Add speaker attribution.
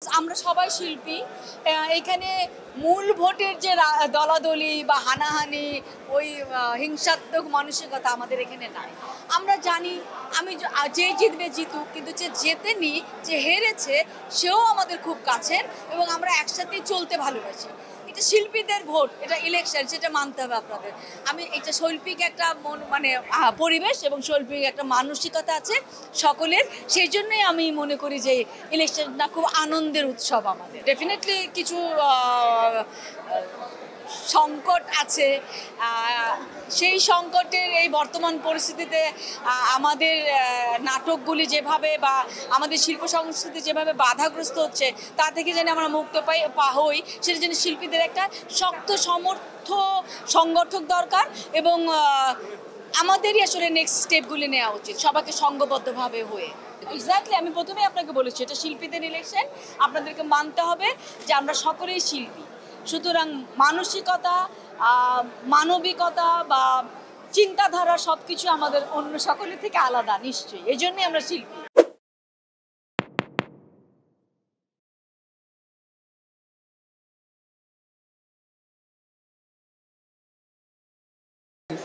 Speaker 1: আমরা সবাই শিল্পী। এখানে মূল ভোটের যে দলাদলি বা হানাহানি ওই হিংসাত্মক মানসিকতা আমাদের এখানে নাই। আমরা জানি যে জিতবে জিতুক, কিন্তু যে জেতেনি, যে হেরেছে সেও আমাদের খুব কাছের এবং আমরা একসাথেই চলতে ভালোবাসি। এটা শিল্পীদের ভোট, এটা ইলেকশন, সেটা মানতে হবে আপনাদের। এটা শৈল্পিক একটা পরিবেশ এবং শৈল্পিক একটা মানসিকতা আছে সকলের। সেই জন্যই আমি মনে করি যে ইলেকশনটা খুব আনন্দের উৎসব আমাদের। ডেফিনেটলি কিছু সংকট আছে। সেই সংকটের এই বর্তমান পরিস্থিতিতে আমাদের নাটকগুলি যেভাবে বা আমাদের শিল্প সংস্কৃতি যেভাবে বাধাগ্রস্ত হচ্ছে, তা থেকে যেন আমরা মুক্ত হই, সেটা যেন শিল্পীদের একটা শক্ত সংগঠক দরকার এবং আমাদেরই আসলে নেক্সট স্টেপগুলি নেওয়া উচিত, সবাইকে সংঘবদ্ধভাবে হয়ে। এক্স্যাক্টলি, আমি প্রথমেই আপনাকে বলেছি এটা শিল্পীদের ইলেকশন। আপনাদেরকে মানতে হবে যে আমরা সকলেই শিল্পী, সুতরাং মানসিকতা, মানবিকতা বা চিন্তাধারা সবকিছু আমাদের অন্য সকলের থেকে আলাদা, নিশ্চয়ই এই জন্যই আমরা শিল্পী।